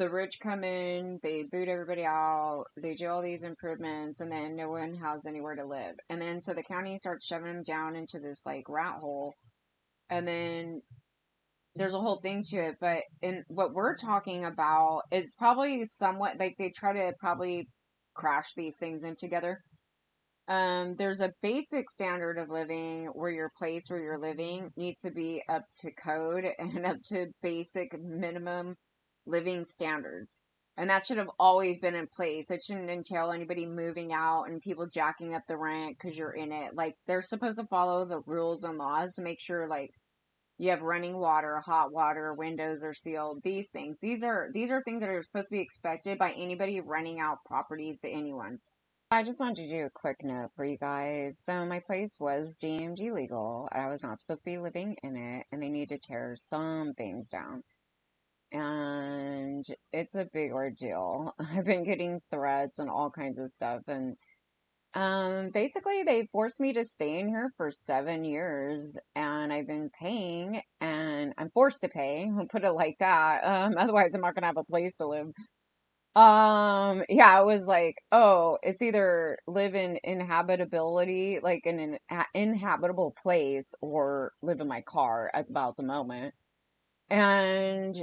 the rich come in, they boot everybody out, they do all these improvements, and then no one has anywhere to live. And then so the county starts shoving them down into this like rat hole, and then there's a whole thing to it. But in what we're talking about, it's probably somewhat like they try to probably crash these things in together. There's a basic standard of living where your place where you're living needs to be up to code and up to basic minimum living standards. And that should have always been in place. It shouldn't entail anybody moving out and people jacking up the rent because you're in it. Like, they're supposed to follow the rules and laws to make sure, like, you have running water, hot water, windows are sealed. These things. These are things that are supposed to be expected by anybody renting out properties to anyone. I just wanted to do a quick note for you guys. So my place was deemed illegal. I was not supposed to be living in it, and they need to tear some things down. And it's a big ordeal. I've been getting threats and all kinds of stuff, and basically they forced me to stay in here for 7 years, and I've been paying, and I'm forced to pay. I'll put it like that. Otherwise, I'm not gonna have a place to live. Yeah, it was like, oh, it's either live in inhabitability, like in an inhabitable place, or live in my car at about the moment. And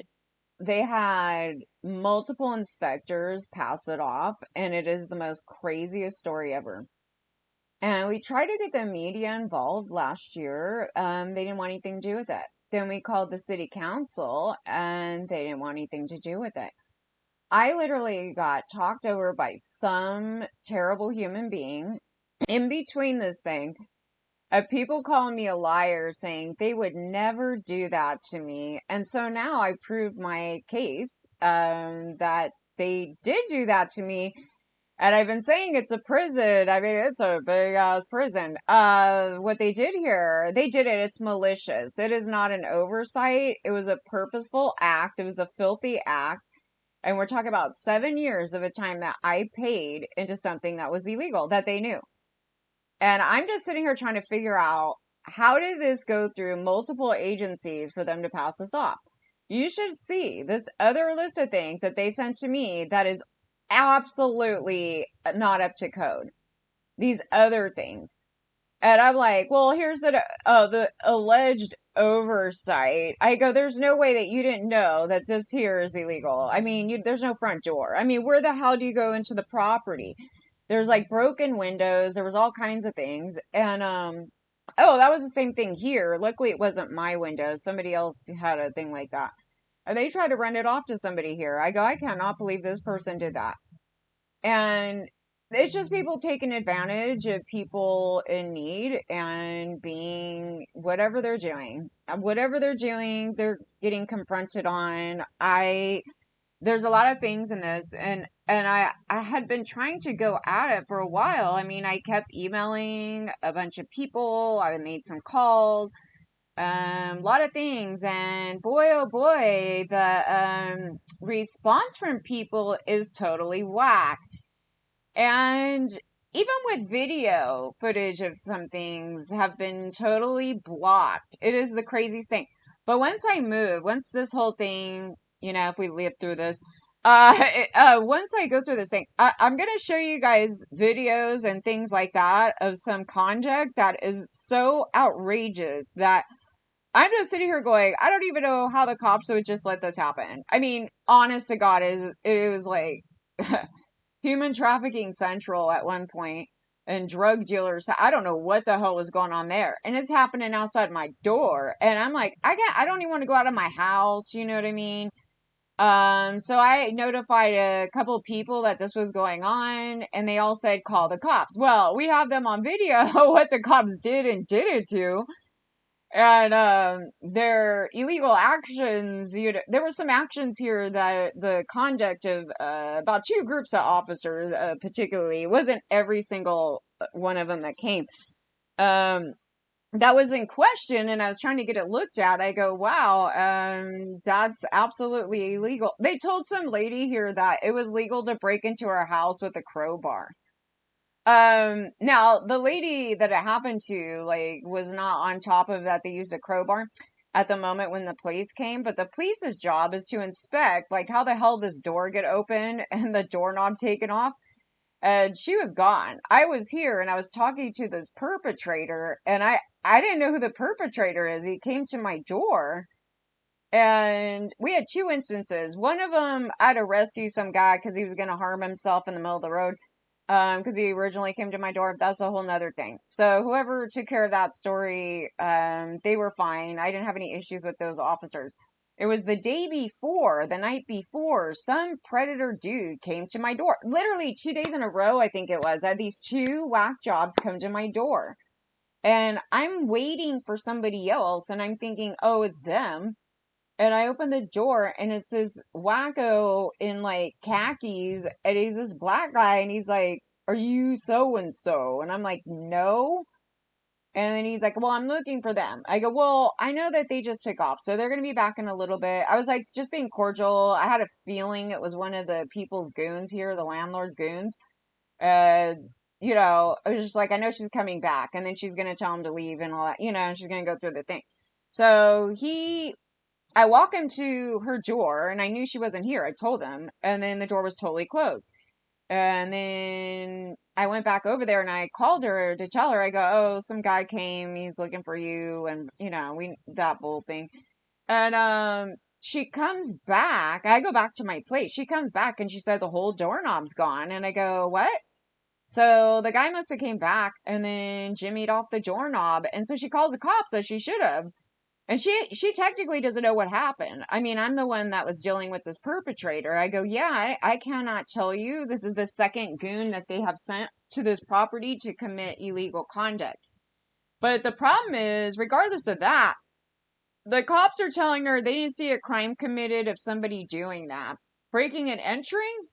they had multiple inspectors pass it off, and it is the most craziest story ever. And we tried to get the media involved last year. They didn't want anything to do with it. Then we called the city council, and they didn't want anything to do with it. I literally got talked over by some terrible human being in between this thing of people calling me a liar, saying they would never do that to me. And so now I proved my case, that they did do that to me. And I've been saying it's a prison. I mean, it's a big ass prison. What they did here, they did it. It's malicious. It is not an oversight. It was a purposeful act. It was a filthy act. And we're talking about 7 years of a time that I paid into something that was illegal, that they knew. And I'm just sitting here trying to figure out, how did this go through multiple agencies for them to pass this off? You should see this other list of things that they sent to me that is absolutely not up to code. These other things. And I'm like, well, here's the alleged oversight. I go, there's no way that you didn't know that this here is illegal. I mean, there's no front door. I mean, where the hell do you go into the property? There's like broken windows. There was all kinds of things. And, oh, that was the same thing here. Luckily, it wasn't my window. Somebody else had a thing like that. And they tried to rent it off to somebody here. I go, I cannot believe this person did that. And it's just people taking advantage of people in need and being whatever they're doing. Whatever they're doing, they're getting confronted on. There's a lot of things in this, and I had been trying to go at it for a while. I mean, I kept emailing a bunch of people. I made some calls, a lot of things, and boy, oh boy, the response from people is totally whack. And even with video footage of some things have been totally blocked. It is the craziest thing. But once I move, once this whole thing, if we live through this, once I go through this thing, I'm going to show you guys videos and things like that of some conduct that is so outrageous that I'm just sitting here going, I don't even know how the cops would just let this happen. I mean, honest to God, it was like human trafficking central at one point, and drug dealers. I don't know what the hell was going on there. And it's happening outside my door. And I'm like, I don't even want to go out of my house. You know what I mean? So I notified a couple of people that this was going on, and they all said, call the cops. Well, we have them on video, what the cops did and didn't do. And their illegal actions, there were some actions here that the conduct of about two groups of officers, particularly, it wasn't every single one of them that came, that was in question, and I was trying to get it looked at. I go, wow, that's absolutely illegal. They told some lady here that it was legal to break into her house with a crowbar. Now the lady that it happened to, like, was not on top of that. They used a crowbar. at the moment when the police came, but the police's job is to inspect, like, how the hell this door get open and the doorknob taken off. And she was gone. I was here and I was talking to this perpetrator, and I didn't know who the perpetrator is. He came to my door, and we had two instances. One of them, I had to rescue some guy because he was going to harm himself in the middle of the road. Because he originally came to my door. That's a whole nother thing. So whoever took care of that story, they were fine. I didn't have any issues with those officers. It was the day before, the night before, some predator dude came to my door. Literally 2 days in a row, I think it was. I had these two whack jobs come to my door. And I'm waiting for somebody else, and I'm thinking, oh, it's them. And I open the door, and it's this wacko in like khakis, and he's this black guy, and he's like, "Are you so and so?" And I'm like, "No." And then he's like, "Well, I'm looking for them." I go, "Well, I know that they just took off, so they're gonna be back in a little bit." I was like, just being cordial. I had a feeling it was one of the people's goons here, the landlord's goons. Uh, I was just like, I know she's coming back, and then she's gonna tell him to leave and all that, and she's gonna go through the thing. So I walk him to her door, and I knew she wasn't here. I told him, and then the door was totally closed. And then I went back over there, and I called her to tell her. I go, "Oh, some guy came. He's looking for you," and we that whole thing. And she comes back. I go back to my place. She comes back, and she said the whole doorknob's gone. And I go, "What?" So the guy must have came back and then jimmied off the doorknob, and so she calls the cops, as she should have. And she technically doesn't know what happened. I mean, I'm the one that was dealing with this perpetrator. I go, "Yeah, I cannot tell you. This is the second goon that they have sent to this property to commit illegal conduct." But the problem is, regardless of that, the cops are telling her they didn't see a crime committed of somebody doing that, breaking and entering.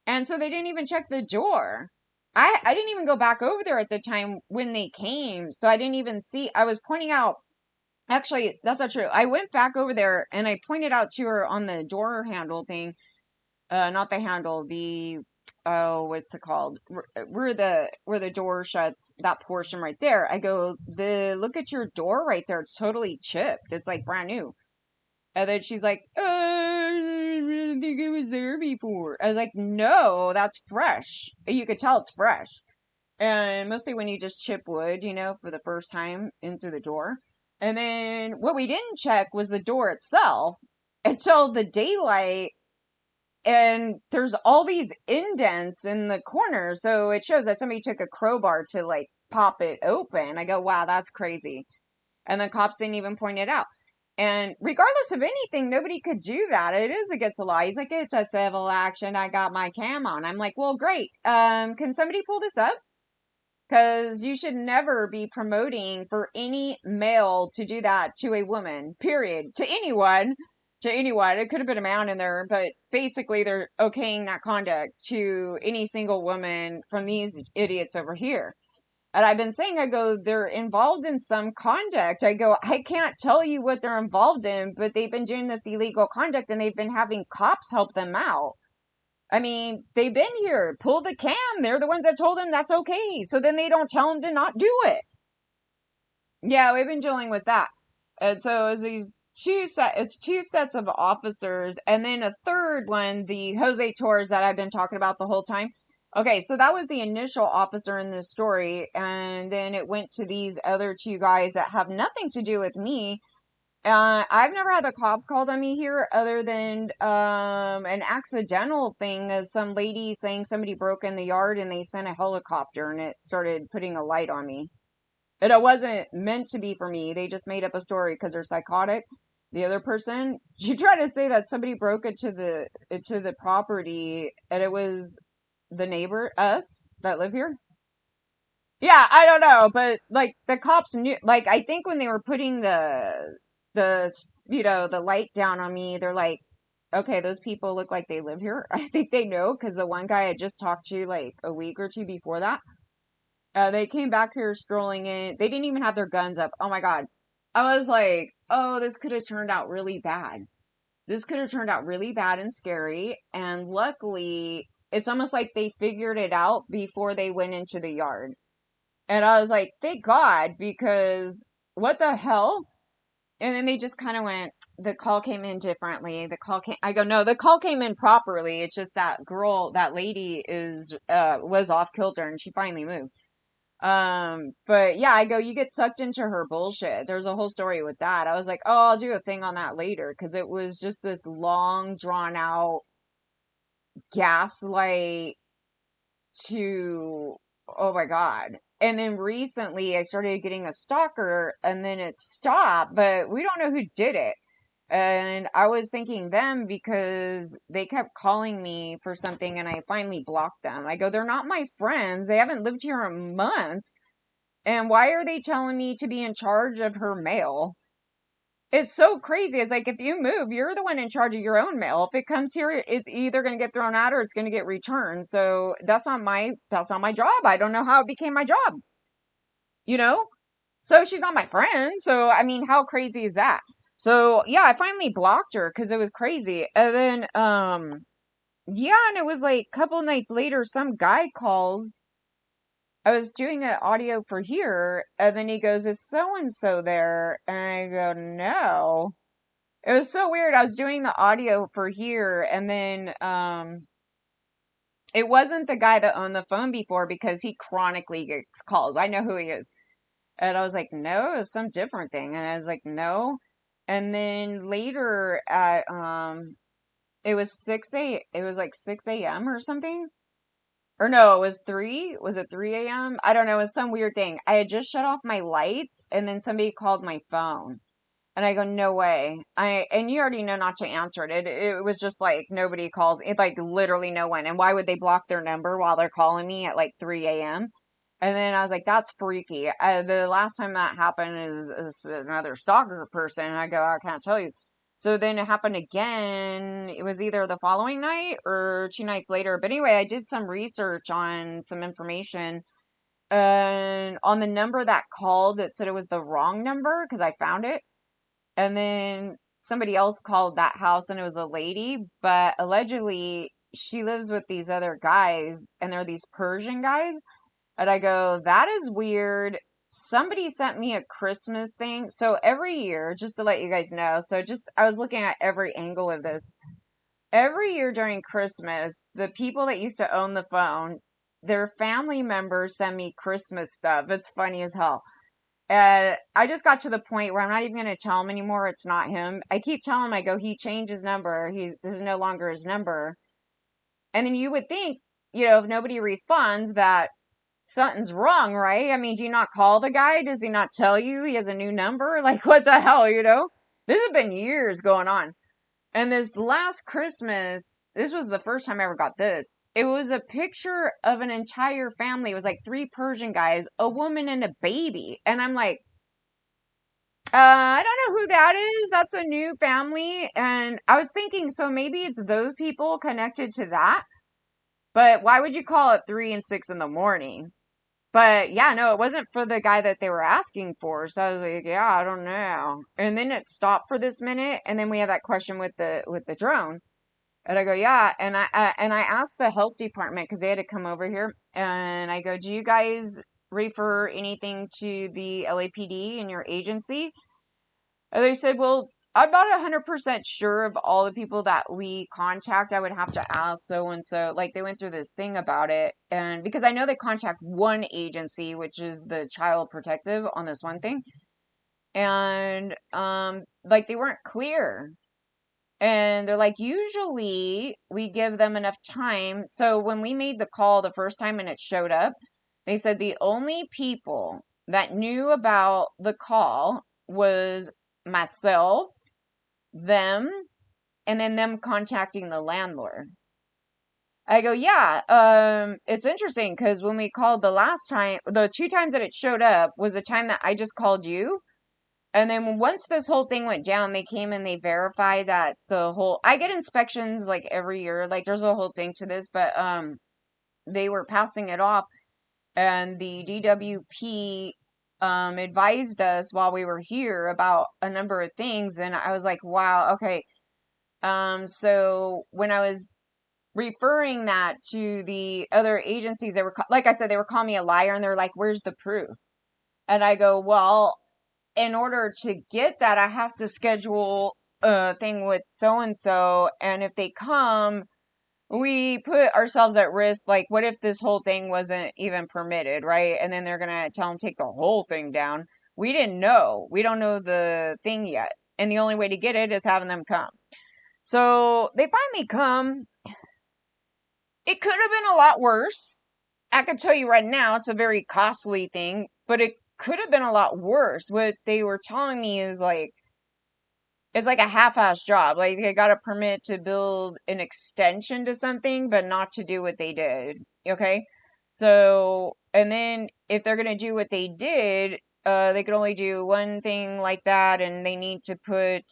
And so they didn't even check the door. I didn't even go back over there at the time when they came. So I didn't even see. I was pointing out. Actually, that's not true. I went back over there and I pointed out to her on the door handle thing, not the handle, the what's it called? Where the door shuts, that portion right there. I go, look at your door right there. It's totally chipped. It's like brand new. And then she's like, I didn't think it was there before. I was like, no, that's fresh. You could tell it's fresh. And mostly when you just chip wood, for the first time in through the door. And then what we didn't check was the door itself until the daylight. And there's all these indents in the corner. So it shows that somebody took a crowbar to like pop it open. I go, wow, that's crazy. And the cops didn't even point it out. And regardless of anything, nobody could do that. It is against the law. He's like, it's a civil action. I got my cam on. I'm like, well, great. Can somebody pull this up? Because you should never be promoting for any male to do that to a woman, period. To anyone. To anyone. It could have been a man in there, but basically they're okaying that conduct to any single woman from these idiots over here. And I've been saying, I go, they're involved in some conduct. I go, I can't tell you what they're involved in, but they've been doing this illegal conduct and they've been having cops help them out. I mean, they've been here. Pull the cam. They're the ones that told him that's okay. So then they don't tell him to not do it. Yeah, we've been dealing with that. And so it's it's two sets of officers, and then a third one, the Jose Torres that I've been talking about the whole time. Okay, so that was the initial officer in this story, and then it went to these other two guys that have nothing to do with me. I've never had the cops called on me here other than an accidental thing as some lady saying somebody broke in the yard and they sent a helicopter and it started putting a light on me. And it wasn't meant to be for me. They just made up a story because they're psychotic. The other person, she tried to say that somebody broke into the property and it was the neighbor, us, that live here. Yeah, I don't know, but like the cops knew. Like I think when they were putting the light down on me, they're like, okay, those people look like they live here. I think they know because the one guy I just talked to like a week or two before that, they came back here strolling in. They didn't even have their guns up. Oh my god, I was like, oh, this could have turned out really bad. This could have turned out really bad and scary. And luckily, it's almost like they figured it out before they went into the yard. And I was like, thank God, because what the hell? And then they just kind of went, the call came in differently. I go, no, the call came in properly. It's just that girl, that lady was off kilter and she finally moved. But yeah, I go, you get sucked into her bullshit. There's a whole story with that. I was like, oh, I'll do a thing on that later. Cause it was just this long drawn out gaslight to, oh my God. And then recently I started getting a stalker and then it stopped, but we don't know who did it. And I was thinking them because they kept calling me for something and I finally blocked them. I go, they're not my friends. They haven't lived here in months. And why are they telling me to be in charge of her mail? It's so crazy. It's like if you move, you're the one in charge of your own mail. If it comes here, it's either going to get thrown out or it's going to get returned. So that's not my job. I don't know how it became my job. You know? So she's not my friend. So I mean, how crazy is that? So yeah, I finally blocked her because it was crazy. And then yeah, and it was like a couple nights later, some guy called. I was doing an audio for here, and then he goes, "Is so and so there?" And I go, "No." It was so weird. I was doing the audio for here, and then it wasn't the guy that owned the phone before because he chronically gets calls. I know who he is. And I was like, "No, it's some different thing." And I was like, "No." And then later at it was like 6 a.m. or something. Or no, it was 3. Was it 3 a.m.? I don't know. It was some weird thing. I had just shut off my lights and then somebody called my phone. And I go, no way. And you already know not to answer it. It was just like nobody calls. It like literally no one. And why would they block their number while they're calling me at like 3 a.m.? And then I was like, that's freaky. The last time that happened is another stalker person. And I go, I can't tell you. So then it happened again. It was either the following night or 2 nights later. But anyway, I did some research on some information and on the number that called that said it was the wrong number because I found it. And then somebody else called that house and it was a lady, but allegedly she lives with these other guys and they're these Persian guys. And I go, that is weird. Somebody sent me a Christmas thing. So every year, just to let you guys know, I was looking at every angle of this. Every year during Christmas, the people that used to own the phone, their family members send me Christmas stuff. It's funny as hell. I just got to the point where I'm not even going to tell him anymore. It's not him. I keep telling him, I go, he changed his number. This is no longer his number. And then you would think, if nobody responds that something's wrong, right? I mean, do you not call the guy? Does he not tell you he has a new number? Like, what the hell? This has been years going on. And this last Christmas, this was the first time I ever got this. It was a picture of an entire family. It was like 3 Persian guys, a woman, and a baby. And I'm like, I don't know who that is. That's a new family. And I was thinking, so maybe it's those people connected to that. But why would you call it 3 and 6 in the morning? But yeah, no, it wasn't for the guy that they were asking for. So I was like, yeah, I don't know. And then it stopped for this minute. And then we had that question with the drone. And I go, yeah. And I asked the health department because they had to come over here. And I go, do you guys refer anything to the LAPD in your agency? And they said, well, I'm not 100% sure of all the people that we contact. I would have to ask so and so. Like, they went through this thing about it. And because I know they contact one agency, which is the Child Protective on this one thing. And, like, they weren't clear. And they're like, usually we give them enough time. So when we made the call the first time and it showed up, they said the only people that knew about the call was myself, them, and then them contacting the landlord. I go, yeah, it's interesting because when we called the last time, the 2 times that it showed up was the time that I just called you. And then once this whole thing went down, they came and they verified that I get inspections like every year, like there's a whole thing to this, but, they were passing it off and the DWP, advised us while we were here about a number of things. And I was like, wow, okay. So when I was referring that to the other agencies, like I said, they were calling me a liar and they're like, where's the proof? And I go, well, in order to get that, I have to schedule a thing with so and so, and if they come, we put ourselves at risk. Like, what if this whole thing wasn't even permitted, right? And then they're gonna tell them take the whole thing down. We didn't know. We don't know the thing yet, and the only way to get it is having them come. So they finally come. It could have been a lot worse. I can tell you right now, it's a very costly thing, but it could have been a lot worse. What they were telling me is like, it's like a half-ass job. Like, they got a permit to build an extension to something, but not to do what they did. Okay? So, and then if they're going to do what they did, they could only do one thing like that, and they need to put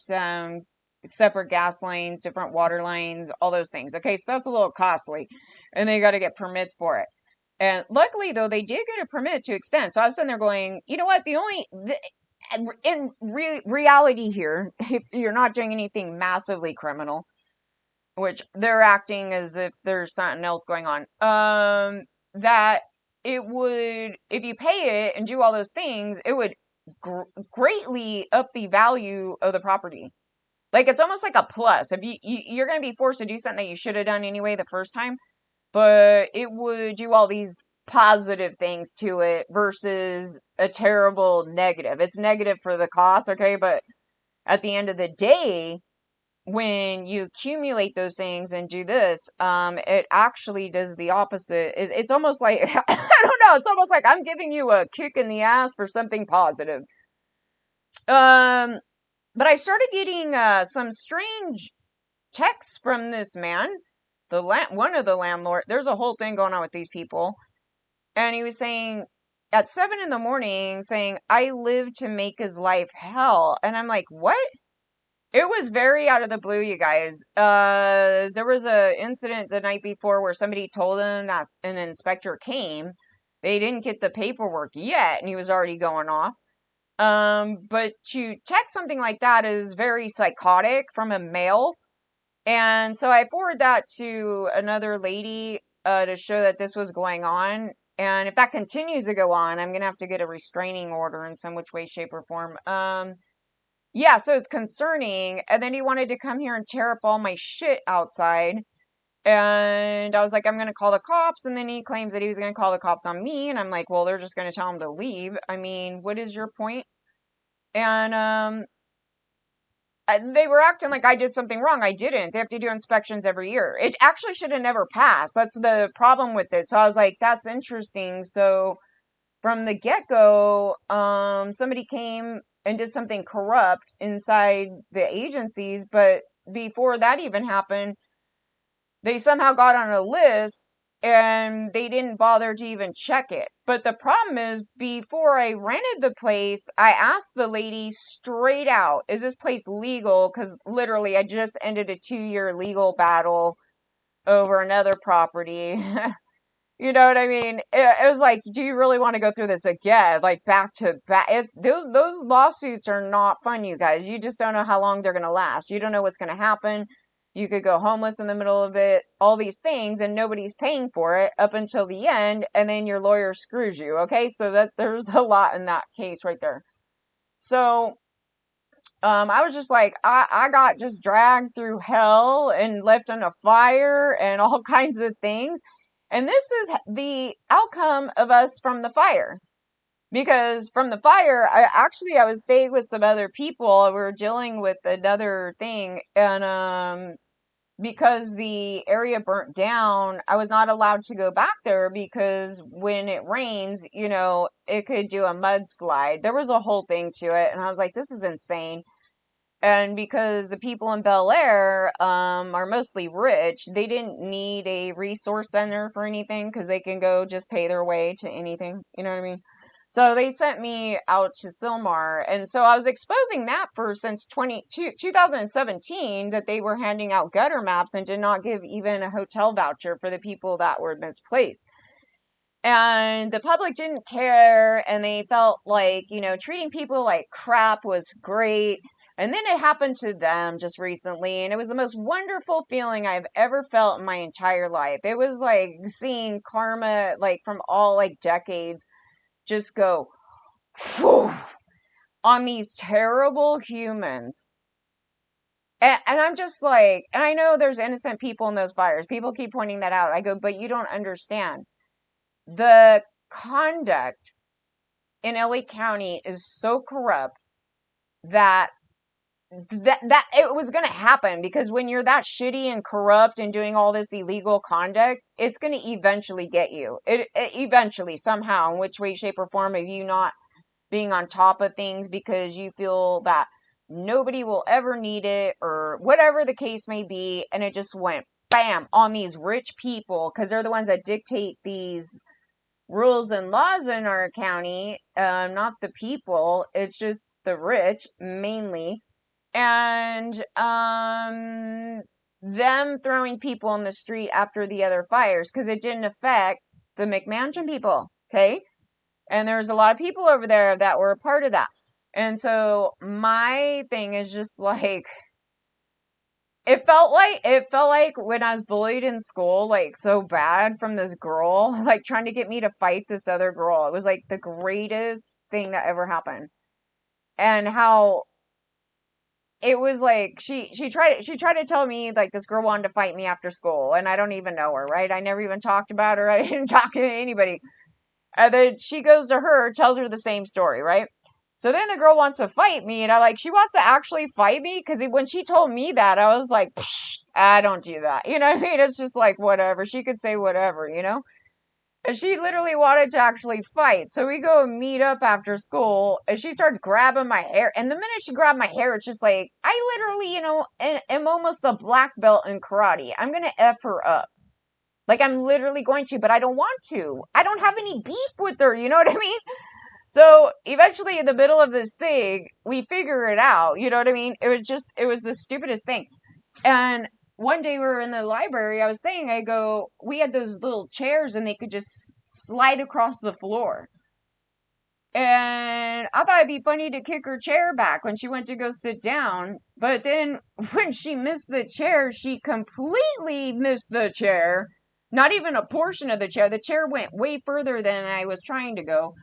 separate gas lines, different water lines, all those things. Okay, so that's a little costly, and they got to get permits for it. And luckily, though, they did get a permit to extend. So I was sitting there going, you know what? In reality here, if you're not doing anything massively criminal, which they're acting as if there's something else going on, that it would, if you pay it and do all those things, it would greatly up the value of the property. Like, it's almost like a plus. If you're going to be forced to do something that you should have done anyway the first time, but it would do all these positive things to it versus a terrible negative. It's negative for the cost, okay? But at the end of the day, when you accumulate those things and do this, it actually does the opposite. It's almost like, I don't know, it's almost like I'm giving you a kick in the ass for something positive. But I started getting some strange texts from this man, one of the landlord. There's a whole thing going on with these people, and he was saying at 7 a.m, saying, "I live to make his life hell," and I'm like, "What?" It was very out of the blue, you guys. There was a incident the night before where somebody told him that an inspector came. They didn't get the paperwork yet, and he was already going off. But to text something like that is very psychotic from a male. And so I forwarded that to another lady to show that this was going on. And if that continues to go on, I'm going to have to get a restraining order in some which way, shape, or form. Yeah, so it's concerning. And then he wanted to come here and tear up all my shit outside. And I was like, I'm going to call the cops. And then he claims that he was going to call the cops on me. And I'm like, well, they're just going to tell him to leave. I mean, what is your point? And they were acting like I did something wrong. I didn't. They have to do inspections every year. It actually should have never passed. That's the problem with it. So I was like, that's interesting. So from the get-go, somebody came and did something corrupt inside the agencies. But before that even happened, they somehow got on a list and they didn't bother to even check it. But the problem is, before I rented the place, I asked the lady straight out, is this place legal? Because literally, I just ended a 2-year legal battle over another property. You know what I mean? It was like, do you really want to go through this again? Like, back to back. It's those lawsuits are not fun, you guys. You just don't know how long they're going to last. You don't know what's going to happen. You could go homeless in the middle of it, all these things, and nobody's paying for it up until the end, and then your lawyer screws you, okay? So that there's a lot in that case right there. So I was just like, I got just dragged through hell and left in a fire and all kinds of things. And this is the outcome of us from the fire. Because from the fire, I was staying with some other people. We were dealing with another thing. And because the area burnt down, I was not allowed to go back there because when it rains, it could do a mudslide. There was a whole thing to it. And I was like, this is insane. And because the people in Bel Air are mostly rich, they didn't need a resource center for anything because they can go just pay their way to anything. You know what I mean? So they sent me out to Sylmar. And so I was exposing that for since 2017 that they were handing out gutter maps and did not give even a hotel voucher for the people that were misplaced. And the public didn't care, and they felt like, treating people like crap was great. And then it happened to them just recently, and it was the most wonderful feeling I've ever felt in my entire life. It was like seeing karma, like from all like decades, just go whew, on these terrible humans. And I'm just like, and I know there's innocent people in those fires. People keep pointing that out. I go, but you don't understand. The conduct in LA County is so corrupt that it was going to happen, because when you're that shitty and corrupt and doing all this illegal conduct, it's going to eventually get you. It eventually, somehow, in which way, shape, or form, of you not being on top of things because you feel that nobody will ever need it, or whatever the case may be, and it just went bam on these rich people, because they're the ones that dictate these rules and laws in our county, not the people. It's just the rich mainly. And them throwing people in the street after the other fires, because it didn't affect the McMansion people, okay? And there's a lot of people over there that were a part of that. And so my thing is just like, it felt like when I was bullied in school, like so bad, from this girl, like trying to get me to fight this other girl. It was like the greatest thing that ever happened. And how it was like she tried to tell me like this girl wanted to fight me after school, and I don't even know her, right? I never even talked about her. I didn't talk to anybody. And then she goes to her, tells her the same story, right? So then the girl wants to fight me, and she wants to actually fight me, because when she told me that, I was like, I don't do that. You know what I mean? It's just like, whatever. She could say whatever, you know? And she literally wanted to actually fight. So we go and meet up after school, and she starts grabbing my hair. And the minute she grabbed my hair, it's just like, I literally, am almost a black belt in karate. I'm going to F her up. Like, I'm literally going to, but I don't want to. I don't have any beef with her, you know what I mean? So eventually, in the middle of this thing, we figure it out, you know what I mean? It was the stupidest thing. And one day we were in the library, I was saying, we had those little chairs and they could just slide across the floor. And I thought it'd be funny to kick her chair back when she went to go sit down. But then when she missed the chair, she completely missed the chair. Not even a portion of the chair. The chair went way further than I was trying to go.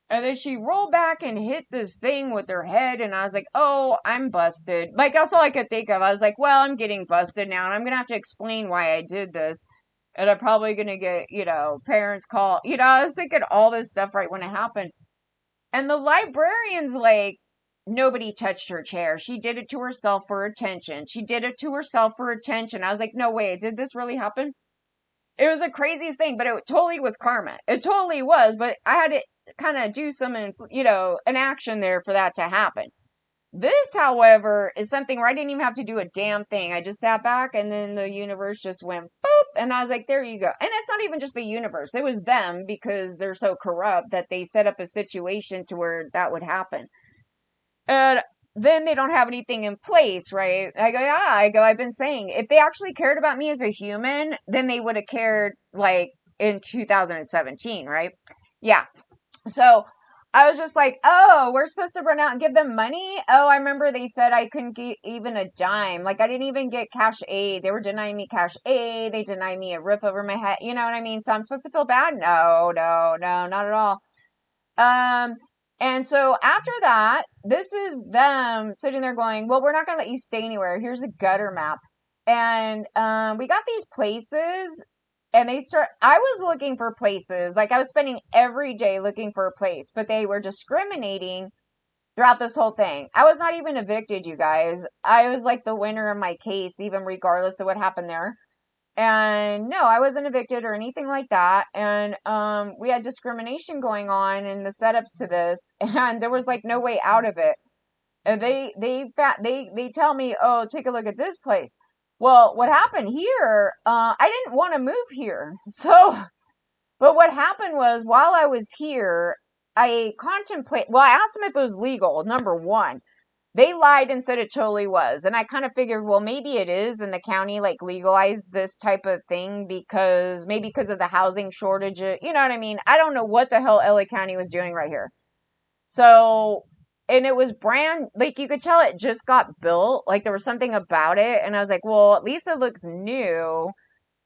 And then she rolled back and hit this thing with her head. And I was like, oh, I'm busted. Like, that's all I could think of. I was like, well, I'm getting busted now. And I'm going to have to explain why I did this. And I'm probably going to get, parents call. I was thinking all this stuff right when it happened. And the librarian's like, nobody touched her chair. She did it to herself for attention. She did it to herself for attention. I was like, no way. Did this really happen? It was the craziest thing, but it totally was karma. It totally was, but I had to kind of do some, an action there for that to happen. This, however, is something where I didn't even have to do a damn thing. I just sat back, and then the universe just went boop, and I was like, there you go. And it's not even just the universe. It was them, because they're so corrupt that they set up a situation to where that would happen. And then they don't have anything in place, right? I go, yeah, I've been saying, if they actually cared about me as a human, then they would have cared like in 2017, right? Yeah. So I was just like, oh, we're supposed to run out and give them money? Oh, I remember they said I couldn't get even a dime. Like, I didn't even get cash aid. They were denying me cash aid. They denied me a roof over my head. You know what I mean? So I'm supposed to feel bad? No, not at all. And so after that, this is them sitting there going, well, we're not going to let you stay anywhere. Here's a gutter map. And we got these places, and I was looking for places. Like, I was spending every day looking for a place, but they were discriminating throughout this whole thing. I was not even evicted, you guys. I was like the winner of my case, even regardless of what happened there. And no, I wasn't evicted or anything like that. And we had discrimination going on in the setups to this, and there was like no way out of it. And they tell me, oh, take a look at this place. Well, what happened here? I didn't want to move here. So, but what happened was, while I was here, I asked them if it was legal. Number one. They lied and said it totally was. And I kind of figured, well, maybe it is. And the county like legalized this type of thing because of the housing shortage. You know what I mean? I don't know what the hell LA County was doing right here. So, and it was like you could tell it just got built. Like there was something about it. And I was like, well, at least it looks new.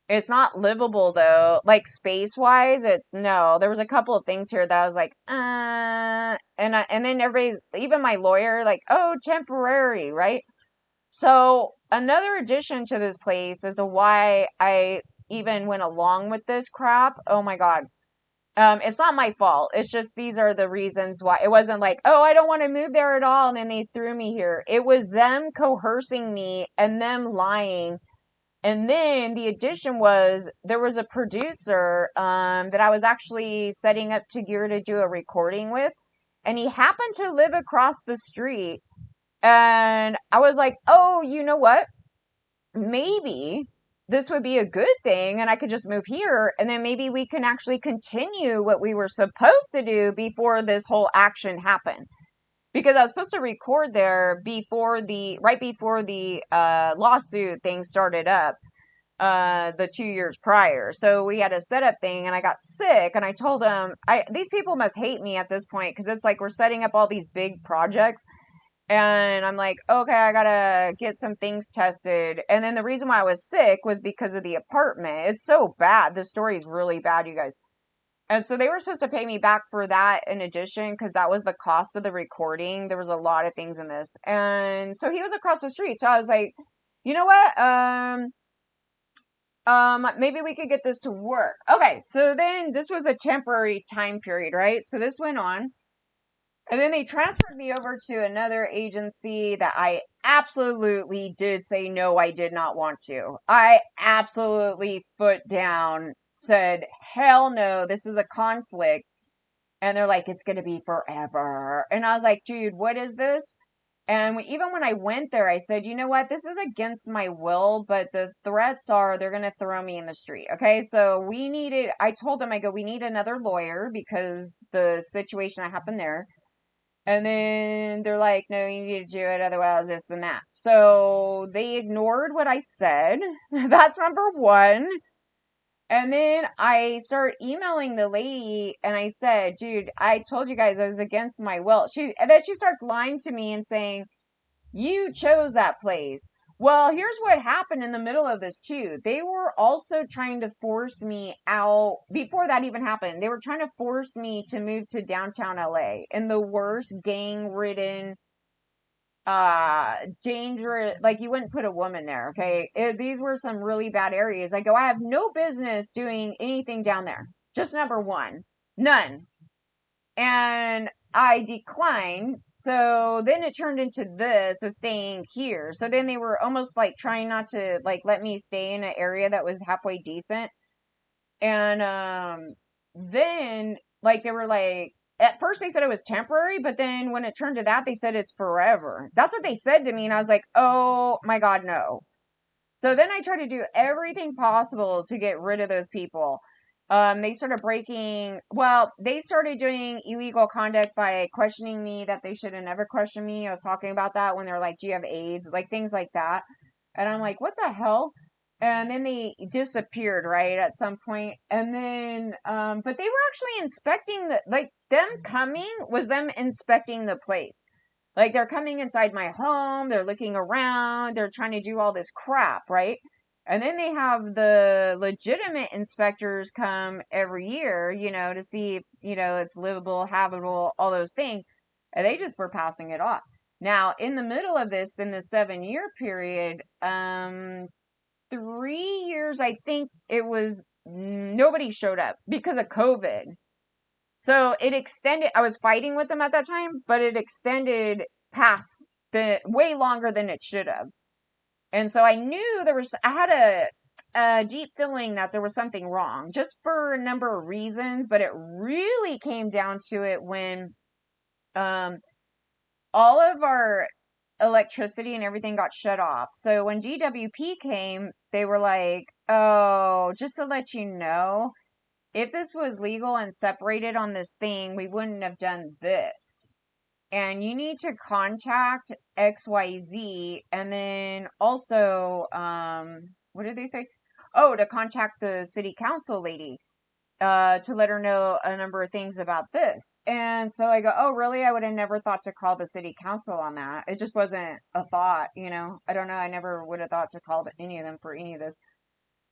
It's not livable though. Like space wise, it's no. There was a couple of things here that I was like, and then everybody, even my lawyer, like, oh, temporary, right? So another addition to this place as to why I even went along with this crap. Oh my God. It's not my fault. It's just these are the reasons why. It wasn't like, oh, I don't want to move there at all, and then they threw me here. It was them coercing me and them lying. And then the addition was there was a producer that I was actually setting up to gear to do a recording with, and he happened to live across the street. And I was like, oh, you know what? Maybe this would be a good thing and I could just move here and then maybe we can actually continue what we were supposed to do before this whole action happened. Because I was supposed to record there before right before the lawsuit thing started up, the 2 years prior. So we had a setup thing and I got sick and I told them, these people must hate me at this point because it's like we're setting up all these big projects. And I'm like, okay, I gotta get some things tested. And then the reason why I was sick was because of the apartment. It's so bad. The story is really bad, you guys. And so they were supposed to pay me back for that in addition, because that was the cost of the recording. There was a lot of things in this. And so he was across the street. So I was like, you know what? Maybe we could get this to work. Okay, so then this was a temporary time period, right? So this went on. And then they transferred me over to another agency that I absolutely did say no, I did not want to. I absolutely foot down said, hell no, this is a conflict. And they're like, it's going to be forever. And I was like, dude, what is this? And even when I went there, I said, you know what? This is against my will, but the threats are they're going to throw me in the street. Okay. So I told them, I go, we need another lawyer because the situation that happened there. And then they're like, no, you need to do it. Otherwise, this and that. So they ignored what I said. That's number one. And then I start emailing the lady and I said, dude, I told you guys I was against my will. And then she starts lying to me and saying, you chose that place. Well, here's what happened in the middle of this too. They were also trying to force me out before that even happened. They were trying to force me to move to downtown LA in the worst gang-ridden, dangerous, like you wouldn't put a woman there, okay? These were some really bad areas. I go, I have no business doing anything down there. Just number one. None. And I declined. So then it turned into this of staying here. So then they were almost like trying not to like let me stay in an area that was halfway decent. And then like they were like at first they said it was temporary, but then when it turned to that they said it's forever. That's what they said to me and I was like, "Oh my God, no." So then I tried to do everything possible to get rid of those people. They started they started doing illegal conduct by questioning me that they should have never questioned me. I was talking about that when they're like, do you have AIDS? Like things like that. And I'm like, what the hell? And then they disappeared, right, at some point. And then, but they were actually inspecting them coming was them inspecting the place. Like they're coming inside my home, they're looking around, they're trying to do all this crap, right? And then they have the legitimate inspectors come every year, to see if, it's livable, habitable, all those things. And they just were passing it off. Now, in the middle of this, in the 7-year period, 3 years, I think it was nobody showed up because of COVID. So it extended. I was fighting with them at that time, but it extended past the way longer than it should have. And so I knew I had a deep feeling that there was something wrong just for a number of reasons, but it really came down to it when, all of our electricity and everything got shut off. So when DWP came, they were like, oh, just to let you know, if this was legal and separated on this thing, we wouldn't have done this. And you need to contact XYZ. And then also, what did they say? Oh, to contact the city council lady. To let her know a number of things about this. And so I go, oh, really? I would have never thought to call the city council on that. It just wasn't a thought, I don't know. I never would have thought to call any of them for any of this.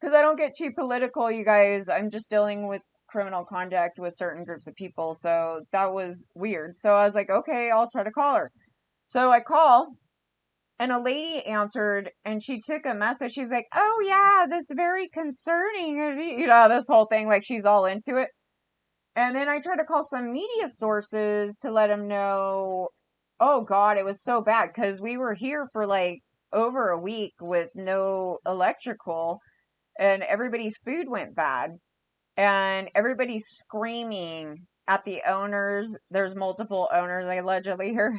because I don't get too political, you guys. I'm just dealing with criminal conduct with certain groups of people. So that was weird. So I was like, okay, I'll try to call her. So I call, and a lady answered, and she took a message. She's like, oh, yeah, that's very concerning. This whole thing, like she's all into it. And then I tried to call some media sources to let them know, oh, God, it was so bad because we were here for like over a week with no electrical, and everybody's food went bad, and everybody's screaming at the owners. There's multiple owners, allegedly, here,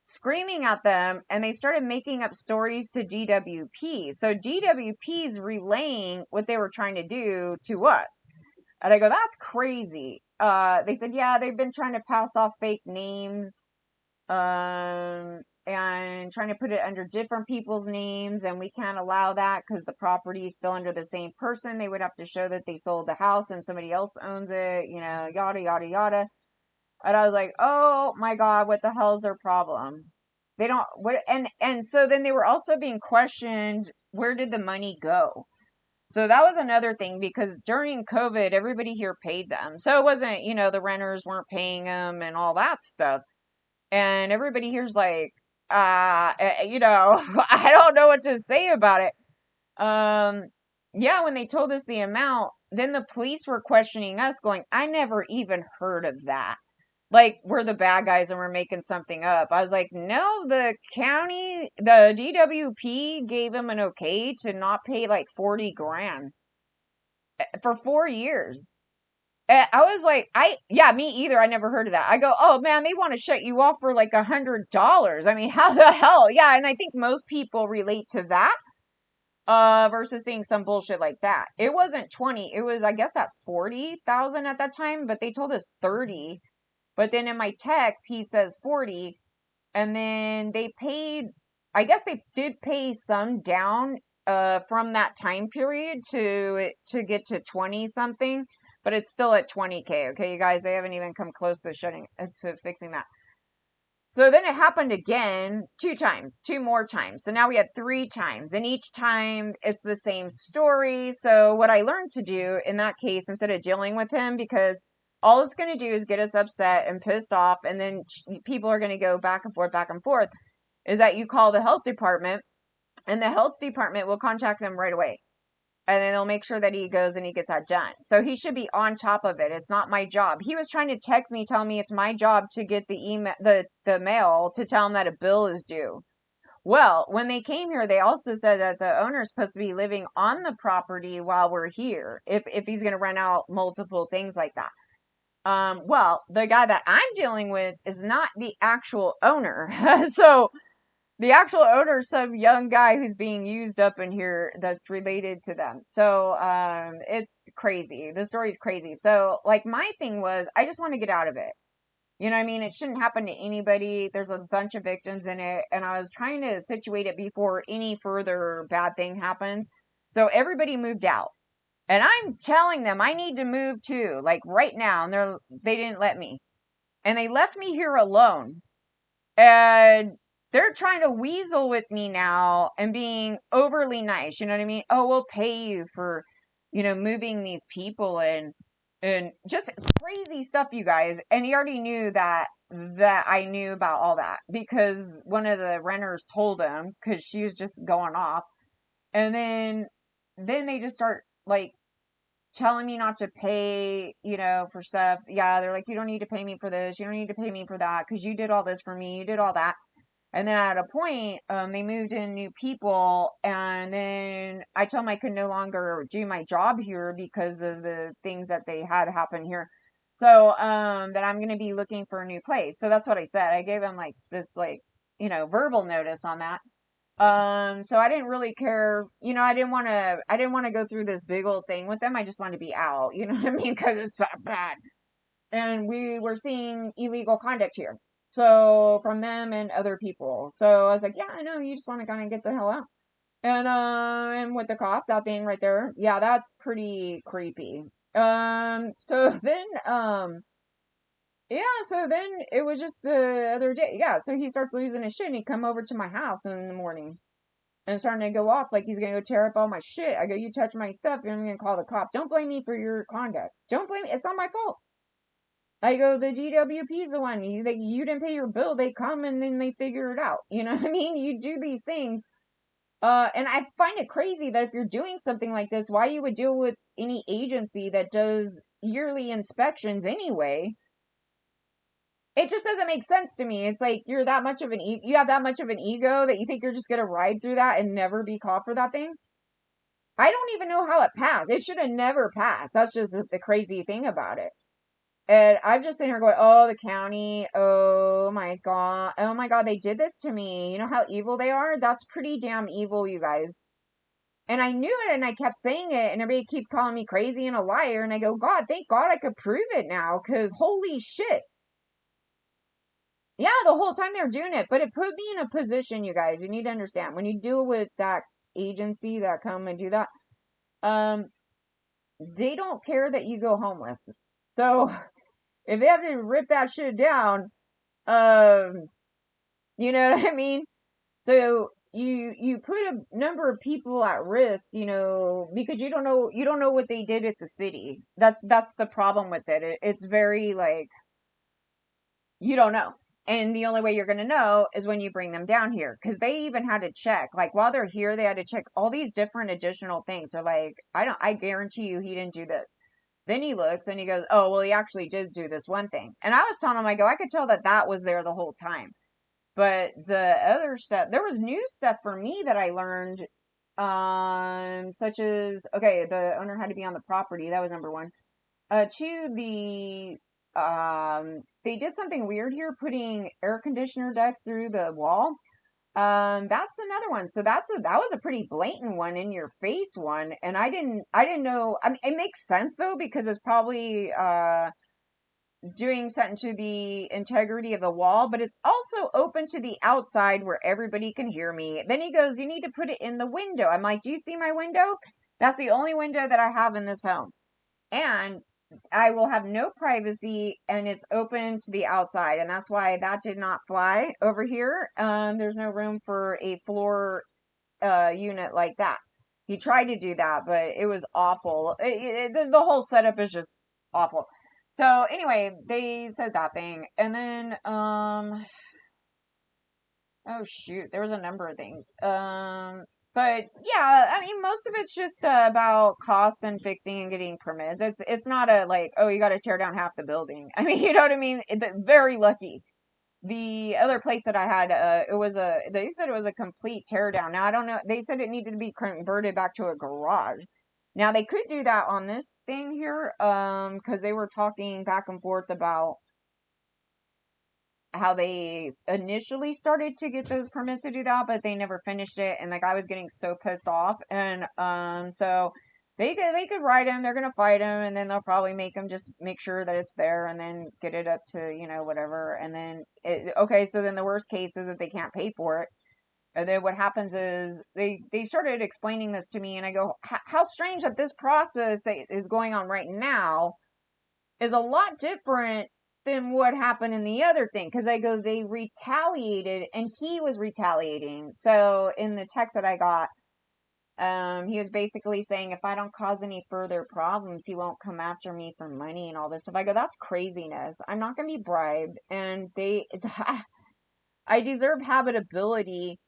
screaming at them, and they started making up stories to DWP. So DWP's relaying what they were trying to do to us. And I go, that's crazy. They said, yeah, they've been trying to pass off fake names, and trying to put it under different people's names, and we can't allow that because the property is still under the same person. They would have to show that they sold the house and somebody else owns it, yada, yada, yada. And I was like, oh my God, what the hell is their problem? They don't, what, and so then they were also being questioned, where did the money go? So that was another thing, because during COVID, everybody here paid them. So it wasn't, the renters weren't paying them and all that stuff. And everybody here's like, I don't know what to say about it. Yeah, when they told us the amount, then the police were questioning us, going, I never even heard of that. Like, we're the bad guys and we're making something up. I was like, no, the county, the DWP gave him an okay to not pay like 40 grand for 4 years. I was like, yeah, me either. I never heard of that. I go, oh man, they want to shut you off for like $100. I mean, how the hell? Yeah. And I think most people relate to that, versus seeing some bullshit like that. It wasn't 20. It was, I guess, at 40,000 at that time, but they told us 30. But then in my text, he says 40. And then they paid, I guess they did pay some down, from that time period to get to 20 something, but it's still at 20K. Okay, you guys, they haven't even come close to fixing that. So then it happened again 2 times, 2 more times. So now we had 3 times. And each time it's the same story. So what I learned to do in that case, instead of dealing with him, because all it's going to do is get us upset and pissed off, and then people are going to go back and forth, is that you call the health department, and the health department will contact them right away. And then they'll make sure that he goes and he gets that done. So he should be on top of it. It's not my job. He was trying to text me, telling me it's my job to get the email, the mail, to tell him that a bill is due. Well, when they came here, they also said that the owner is supposed to be living on the property while we're here, if he's going to rent out multiple things like that. Well, the guy that I'm dealing with is not the actual owner. So the actual owner is some young guy who's being used up in here that's related to them. So it's crazy. The story's crazy. So like, my thing was, I just want to get out of it. You know what I mean? It shouldn't happen to anybody. There's a bunch of victims in it, and I was trying to situate it before any further bad thing happens. So everybody moved out. And I'm telling them I need to move too, like right now. And they didn't let me. And they left me here alone. And they're trying to weasel with me now and being overly nice. You know what I mean? Oh, we'll pay you for, moving these people, and just crazy stuff, you guys. And he already knew that I knew about all that, because one of the renters told him, because she was just going off. And then they just start like telling me not to pay, for stuff. Yeah, they're like, you don't need to pay me for this. You don't need to pay me for that, because you did all this for me. You did all that. And then at a point, they moved in new people, and then I told them I could no longer do my job here because of the things that they had happen here. So, that I'm going to be looking for a new place. So that's what I said. I gave them like this, like, verbal notice on that. So I didn't really care, I didn't want to go through this big old thing with them. I just wanted to be out, you know what I mean? Because it's so bad. And we were seeing illegal conduct here. So from them and other people. So I was like, yeah, I know, you just want to kind of get the hell out. And with the cop, that thing right there, yeah, that's pretty creepy. So then, yeah, so then it was just the other day. Yeah, so he starts losing his shit, and he come over to my house in the morning. and starting to go off like he's gonna go tear up all my shit. I go, you touch my stuff, and I'm gonna call the cops. Don't blame me for your conduct. Don't blame me. It's not my fault. I go, the GWP's the one. You didn't pay your bill. They come and then they figure it out. You know what I mean? You do these things. And I find it crazy that if you're doing something like this, why you would deal with any agency that does yearly inspections anyway. It just doesn't make sense to me. It's like you're that much of you have that much of an ego that you think you're just gonna ride through that and never be caught for that thing. I don't even know how it passed. It should have never passed. That's just the crazy thing about it. And I'm just sitting here going, oh, the county, oh my God, they did this to me. You know how evil they are? That's pretty damn evil, you guys. And I knew it, and I kept saying it, and everybody keeps calling me crazy and a liar. And I go, God, thank God I could prove it now, because holy shit. Yeah, the whole time they were doing it, but it put me in a position, you guys. You need to understand when you deal with that agency that come and do that, um, they don't care that you go homeless. So if they have to rip that shit down, um, you know what I mean? So you put a number of people at risk, because you don't know what they did at the city. That's the problem with it. It's very like you don't know. And the only way you're going to know is when you bring them down here. Because they even had to check. Like, while they're here, they had to check all these different additional things. They're like, I guarantee you he didn't do this. Then he looks and he goes, oh, well, he actually did do this one thing. And I was telling him, I could tell that was there the whole time. But the other stuff, there was new stuff for me that I learned, such as, okay, the owner had to be on the property. That was number one. Two, they did something weird here, putting air conditioner ducts through the wall. That's another one. So that was a pretty blatant one, in your face one. And I didn't know. I mean, it makes sense though, because it's probably, doing something to the integrity of the wall, but it's also open to the outside where everybody can hear me. Then he goes, you need to put it in the window. I'm like, do you see my window? That's the only window that I have in this home. And I will have no privacy, and it's open to the outside. And that's why that did not fly over here. There's no room for a floor unit like that. He tried to do that, but it was awful. The whole setup is just awful. So anyway, they said that thing, and then oh shoot, there was a number of things. But yeah, I mean, most of it's just about costs and fixing and getting permits. It's not a like, oh, you got to tear down half the building. I mean, you know what I mean? It's very lucky. The other place that I had, they said it was a complete tear down. Now I don't know. They said it needed to be converted back to a garage. Now they could do that on this thing here, because they were talking back and forth about how they initially started to get those permits to do that, but they never finished it, and the guy was getting so pissed off, and so they could write him. They're gonna fight him, and then they'll probably make him just make sure that it's there, and then get it up to whatever, and then okay. So then the worst case is that they can't pay for it. And then what happens is they started explaining this to me, and I go, how strange that this process that is going on right now is a lot different than what happened in the other thing. Because I go, they retaliated, and he was retaliating. So in the text that I got, he was basically saying, if I don't cause any further problems, he won't come after me for money and all this stuff. I go, that's craziness. I'm not going to be bribed. And I deserve habitability.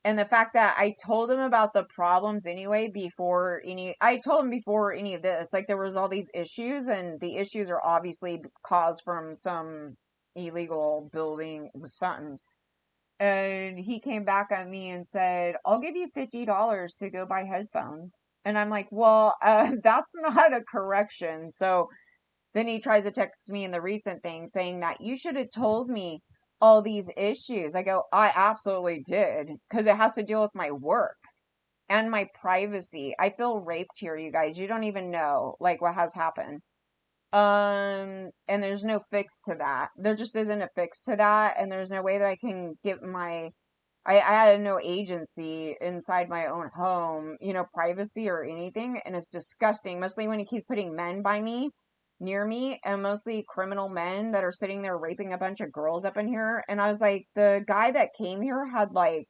And the fact that I told him about the problems anyway I told him before any of this, like there was all these issues, and the issues are obviously caused from some illegal building with something. And he came back at me and said, I'll give you $50 to go buy headphones. And I'm like, well, that's not a correction. So then he tries to text me in the recent thing saying that you should have told me all these issues. I go, I absolutely did, because it has to deal with my work and my privacy. I feel raped here, you guys. You don't even know like what has happened. And there's no fix to that. There just isn't a fix to that, and there's no way that I can get I had no agency inside my own home, privacy or anything, and it's disgusting. Mostly when he keeps putting men near me, and mostly criminal men that are sitting there raping a bunch of girls up in here. And I was like, the guy that came here had like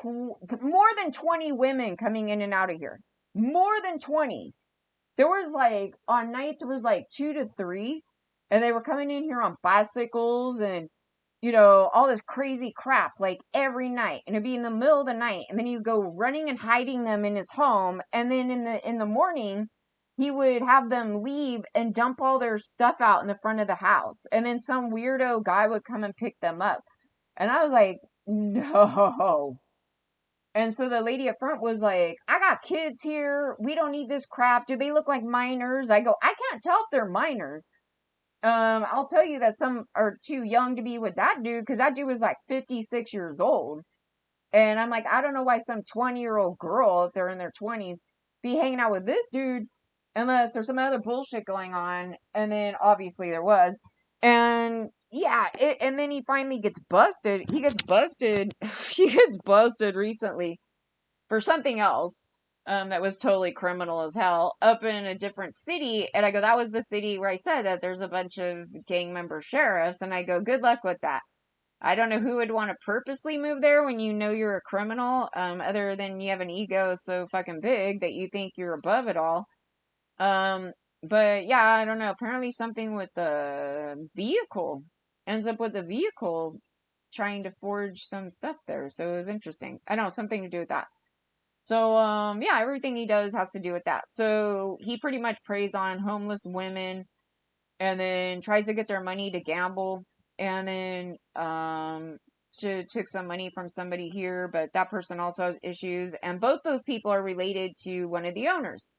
more than 20 women coming in and out of here. More than 20. There was like, on nights, there was like 2 to 3. And they were coming in here on bicycles and, all this crazy crap, like every night. And it'd be in the middle of the night. And then he'd go running and hiding them in his home. And then in the morning, he would have them leave and dump all their stuff out in the front of the house. And then some weirdo guy would come and pick them up. And I was like, no. And so the lady up front was like, I got kids here. We don't need this crap. Do they look like minors? I go, I can't tell if they're minors. I'll tell you that some are too young to be with that dude, because that dude was like 56 years old. And I'm like, I don't know why some 20-year-old girl, if they're in their 20s, be hanging out with this dude unless there's some other bullshit going on. And then obviously there was. And yeah, and then he finally gets busted. He gets busted. He gets busted recently for something else. That was totally criminal as hell, up in a different city. And I go, that was the city where I said that there's a bunch of gang member sheriffs. And I go, good luck with that. I don't know who would want to purposely move there when you know you're a criminal, other than you have an ego so fucking big that you think you're above it all. But yeah, I don't know. Apparently something with the vehicle ends up with the vehicle trying to forge some stuff there. So it was interesting. I don't know, something to do with that. So, yeah, everything he does has to do with that. So he pretty much preys on homeless women and then tries to get their money to gamble. And then, took some money from somebody here, but that person also has issues. And both those people are related to one of the owners.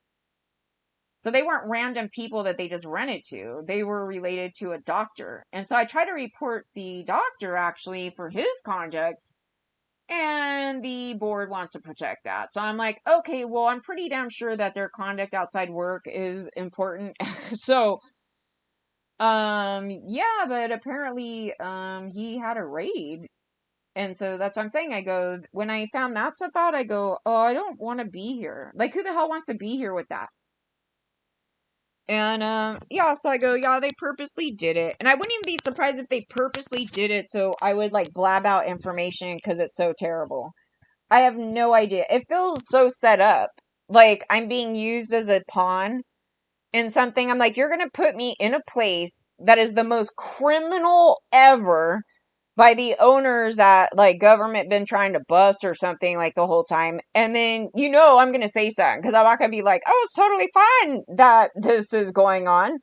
So they weren't random people that they just rented to. They were related to a doctor. And so I tried to report the doctor actually for his conduct. And the board wants to protect that. So I'm like, okay, well, I'm pretty damn sure that their conduct outside work is important. So, yeah, but apparently, he had a raid. And so that's what I'm saying. I go, when I found that stuff out, I go, oh, I don't want to be here. Like, who the hell wants to be here with that? And, yeah, so I go, yeah, they purposely did it. And I wouldn't even be surprised if they purposely did it so I would, like, blab out information because it's so terrible. I have no idea. It feels so set up. Like I'm being used as a pawn in something. I'm like, you're going to put me in a place that is the most criminal ever by the owners that like government been trying to bust or something like the whole time. And then, I'm going to say something because I'm not going to be like, oh, it's totally fine that this is going on.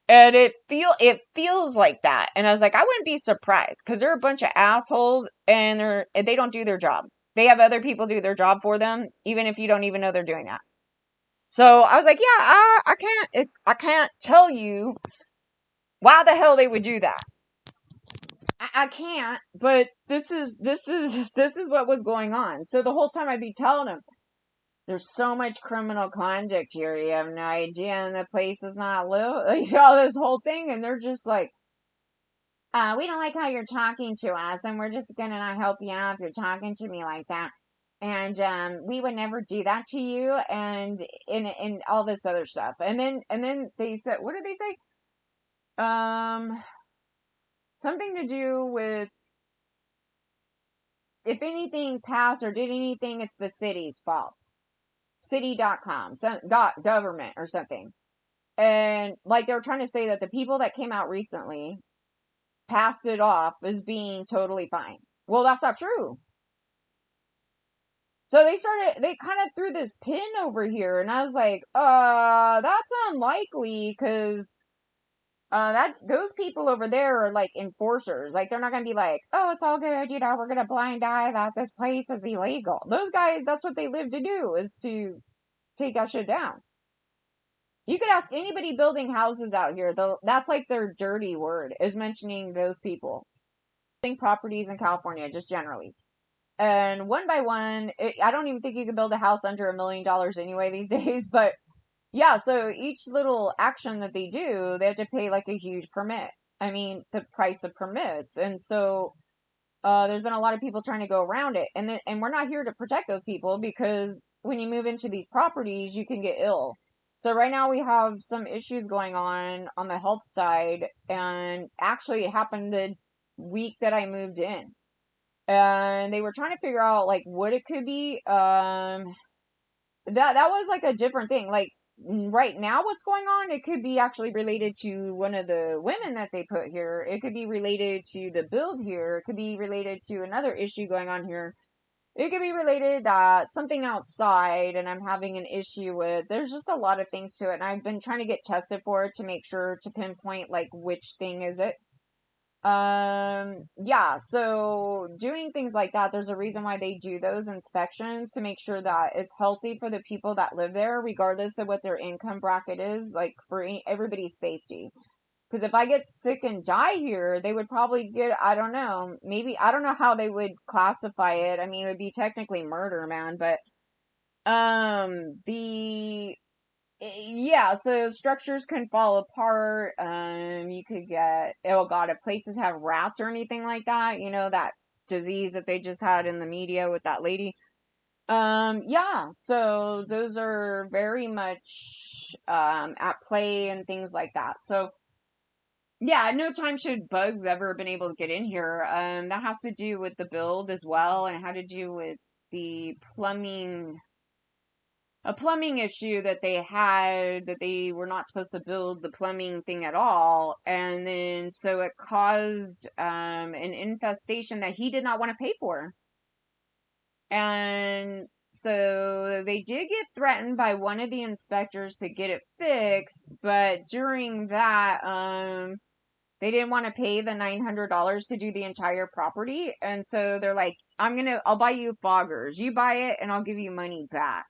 And it feels like that. And I was like, I wouldn't be surprised because they're a bunch of assholes and they don't do their job. They have other people do their job for them, even if you don't even know they're doing that. So I was like, yeah, I can't tell you why the hell they would do that. I can't, but this is what was going on. So the whole time I'd be telling them, there's so much criminal conduct here. You have no idea, and the place is not lit. This whole thing, and they're just like, we don't like how you're talking to us, and we're just gonna not help you out if you're talking to me like that. And we would never do that to you, and in all this other stuff. And then they said, what did they say? Something to do with if anything passed or did anything, it's the city's fault. City.com, some government or something. And like they were trying to say that the people that came out recently passed it off as being totally fine. Well, that's not true. So they kind of threw this pin over here, and I was like, that's unlikely, because those people over there are like enforcers. Like, they're not gonna be like, oh, it's all good, we're gonna blind eye that this place is illegal. Those guys, that's what they live to do, is to take that shit down. You could ask anybody building houses out here, though. That's like their dirty word, is mentioning those people. Properties in California, just generally. And one by one, I don't even think you can build a house under $1 million anyway these days. But yeah, so each little action that they do, they have to pay like a huge permit. I mean, the price of permits. And so there's been a lot of people trying to go around it. And we're not here to protect those people, because when you move into these properties, you can get ill. So right now we have some issues going on the health side. And actually it happened the week that I moved in. and they were trying to figure out like what it could be. That was like a different thing. Like right now, what's going on? It could be actually related to one of the women that they put here. It could be related to the build here. It could be related to another issue going on here. It could be related that something outside and I'm having an issue with. There's just a lot of things to it, and I've been trying to get tested for it to make sure to pinpoint like which thing is it. Yeah, so doing things like that, there's a reason why they do those inspections to make sure that it's healthy for the people that live there, regardless of what their income bracket is, like for everybody's safety. Because if I get sick and die here, they would probably get, I don't know, maybe, I don't know how they would classify it. I mean, it would be technically murder, man, but, the, yeah, so structures can fall apart. You could get, oh God, if places have rats or anything like that, you know, that disease that they just had in the media with that lady. Yeah, so those are very much, at play and things like that. So, yeah, no time should bugs ever been able to get in here. That has to do with the build as well, and it had to do with the plumbing, a plumbing issue that they had, that they were not supposed to build the plumbing thing at all, and then so it caused an infestation that he did not want to pay for, and so they did get threatened by one of the inspectors to get it fixed, but during that they didn't want to pay the $900 to do the entire property. And so they're like, I'll buy you foggers. You buy it and I'll give you money back.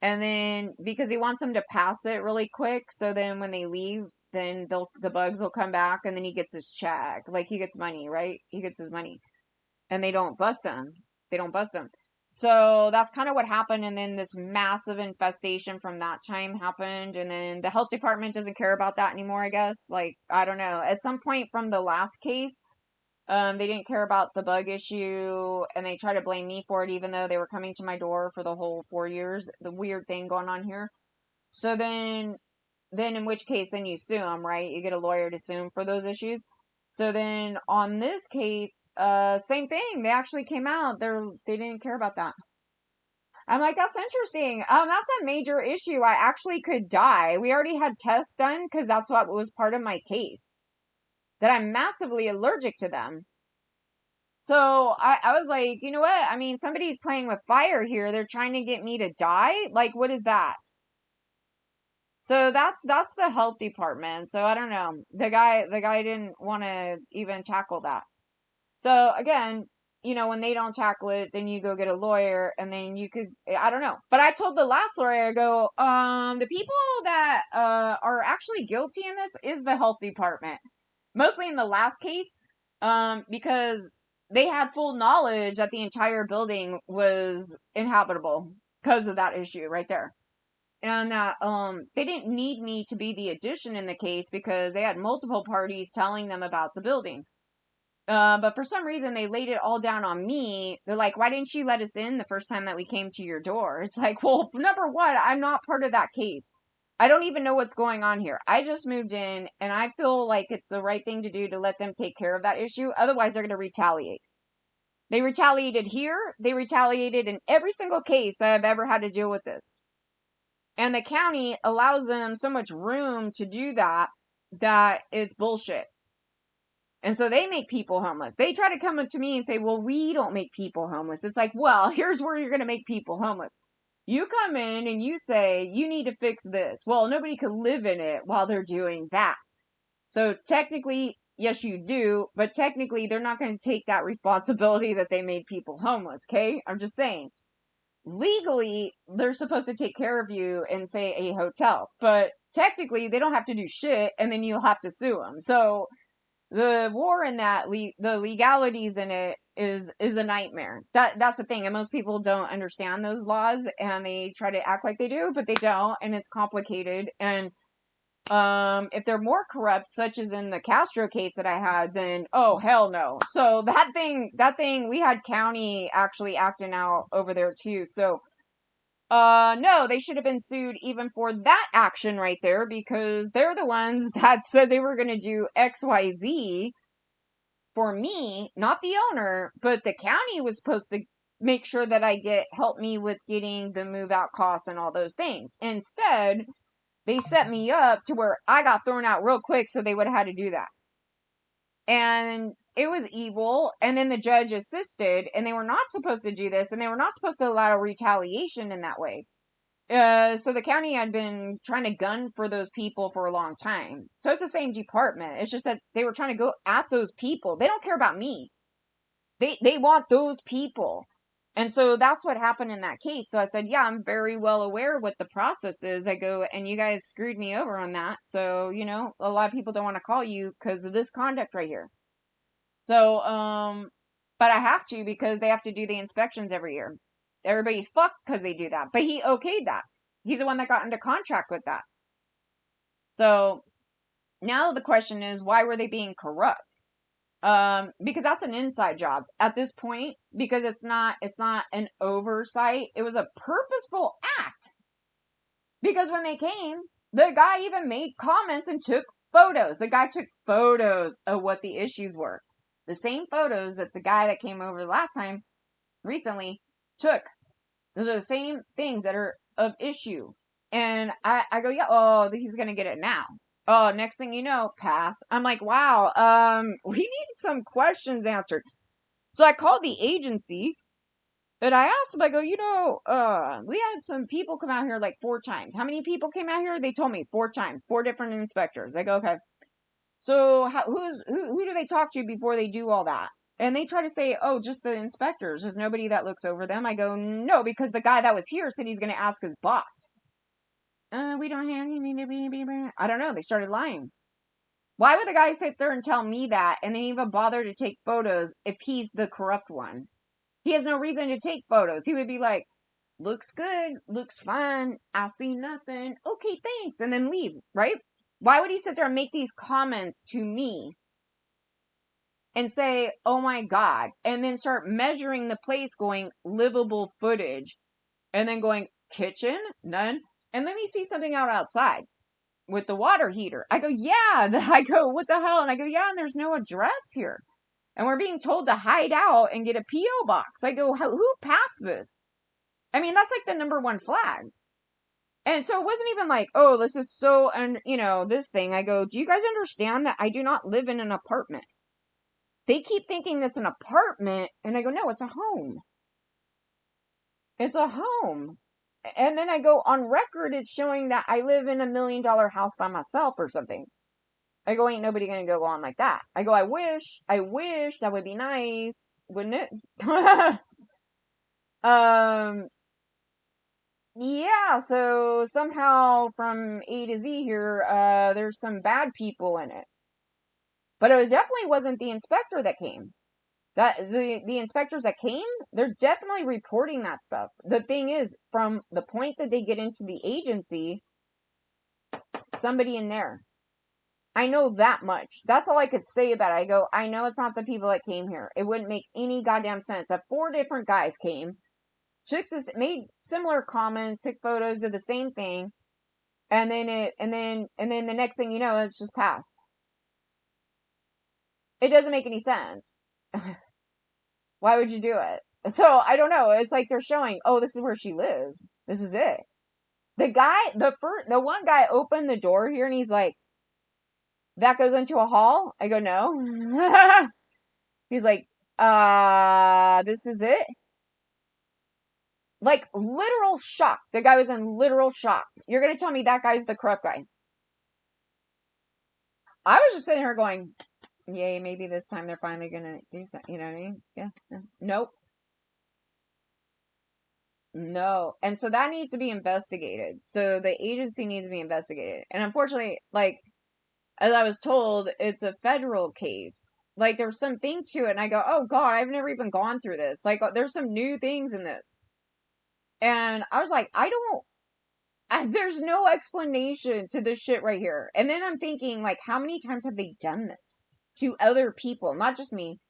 And then because he wants them to pass it really quick. So then when they leave, then the bugs will come back and then he gets his check. Like he gets money, right? He gets his money and they don't bust him. They don't bust him. So that's kind of what happened. And then this massive infestation from that time happened. And then the health department doesn't care about that anymore, I guess. Like, I don't know. At some point from the last case, they didn't care about the bug issue and they try to blame me for it, even though they were coming to my door for the whole 4 years. The weird thing going on here. So then in which case, then you sue them, right? You get a lawyer to sue them for those issues. So then on this case, same thing. They actually came out. They didn't care about that. I'm like, that's interesting. That's a major issue. I actually could die. We already had tests done because that's what was part of my case. That I'm massively allergic to them. So I was like, you know what? I mean, somebody's playing with fire here. They're trying to get me to die. Like, what is that? So that's the health department. So I don't know. The guy didn't want to even tackle that. So again, you know, when they don't tackle it, then you go get a lawyer and then you could, I don't know. But I told the last lawyer, I go, the people that are actually guilty in this is the health department. Mostly in the last case, because they had full knowledge that the entire building was inhabitable because of that issue right there. And that they didn't need me to be the addition in the case because they had multiple parties telling them about the building. But for some reason, they laid it all down on me. They're like, why didn't you let us in the first time that we came to your door? It's like, well, number one, I'm not part of that case. I don't even know what's going on here. I just moved in, and I feel like it's the right thing to do to let them take care of that issue. Otherwise, they're going to retaliate. They retaliated here. They retaliated in every single case that I've ever had to deal with this. And the county allows them so much room to do that it's bullshit. And so they make people homeless. They try to come up to me and say, well, we don't make people homeless. It's like, well, here's where you're going to make people homeless. You come in and you say, you need to fix this. Well, nobody could live in it while they're doing that. So technically, yes, you do. But technically, they're not going to take that responsibility that they made people homeless. Okay? I'm just saying. Legally, they're supposed to take care of you and say a hotel. But technically, they don't have to do shit. And then you'll have to sue them. So the war in that, the legalities in it is a nightmare. That's the thing, and most people don't understand those laws, and they try to act like they do, but they don't, and it's complicated. And if they're more corrupt, such as in the Castro case that I had, then oh hell no. So that thing, we had county actually acting out over there too. So no, they should have been sued even for that action right there because they're the ones that said they were going to do XYZ for me, not the owner, but the county was supposed to make sure that help me with getting the move out costs and all those things. Instead, they set me up to where I got thrown out real quick, so they would have had to do that. And it was evil. And then the judge assisted, and they were not supposed to do this, and they were not supposed to allow retaliation in that way. So the county had been trying to gun for those people for a long time. So it's the same department. It's just that they were trying to go at those people. They don't care about me. They want those people. And so that's what happened in that case. So I said, yeah, I'm very well aware what the process is. I go, and you guys screwed me over on that. So, a lot of people don't want to call you because of this conduct right here. So, but I have to, because they have to do the inspections every year. Everybody's fucked because they do that. But he okayed that. He's the one that got into contract with that. So now the question is, why were they being corrupt? Because that's an inside job at this point, because it's not an oversight. It was a purposeful act. Because when they came, the guy even made comments and took photos. The guy took photos of what the issues were. The same photos that the guy that came over last time recently took. Those are the same things that are of issue. And I go, yeah, oh, he's going to get it now. Oh, next thing you know, pass. I'm like, wow, we need some questions answered. So I called the agency and I asked them, I go, we had some people come out here like 4 times. How many people came out here? They told me 4 times, 4 different inspectors. I go, okay. So who do they talk to before they do all that? And they try to say, oh, just the inspectors. There's nobody that looks over them. I go, no, because the guy that was here said he's going to ask his boss. We don't have any. I don't know. They started lying. Why would the guy sit there and tell me that and then even bother to take photos if he's the corrupt one? He has no reason to take photos. He would be like, looks good, looks fine, I see nothing. Okay, thanks. And then leave, right? Why would he sit there and make these comments to me and say, oh my God, and then start measuring the place going livable footage and then going kitchen, none. And let me see something outside with the water heater. I go, yeah. I go, what the hell? And I go, yeah, and there's no address here. And we're being told to hide out and get a P.O. box. I go, who passed this? I mean, that's like the number 1 flag. And so it wasn't even like, oh, this is so, this thing. I go, do you guys understand that I do not live in an apartment? They keep thinking it's an apartment. And I go, no, it's a home. It's a home. And then I go, on record, it's showing that I live in $1 million house by myself or something. I go, ain't nobody going to go on like that. I go, I wish that would be nice, wouldn't it? Yeah, so somehow from A to Z here, there's some bad people in it. But it definitely wasn't the inspector that came. That the inspectors that came, they're definitely reporting that stuff. The thing is, from the point that they get into the agency, somebody in there. I know that much. That's all I could say about it. I go, I know it's not the people that came here. It wouldn't make any goddamn sense. That 4 different guys came, made similar comments, took photos, did the same thing, and then the next thing you know, it's just passed. It doesn't make any sense. Why would you do it? So I don't know. It's like they're showing, oh, this is where she lives. This is it. The one guy opened the door here and he's like, that goes into a hall? I go, no. He's like, this is it? Like, literal shock. The guy was in literal shock. You're going to tell me that guy's the corrupt guy. I was just sitting here going, yay, maybe this time they're finally going to do something. You know what I mean? Yeah. Nope. No. And so that needs to be investigated. So the agency needs to be investigated. And unfortunately, like, as I was told, it's a federal case. Like, there's something to it. And I go, oh, God, I've never even gone through this. Like, there's some new things in this. And I was like, there's no explanation to this shit right here. And then I'm thinking, like, how many times have they done this to other people? Not just me.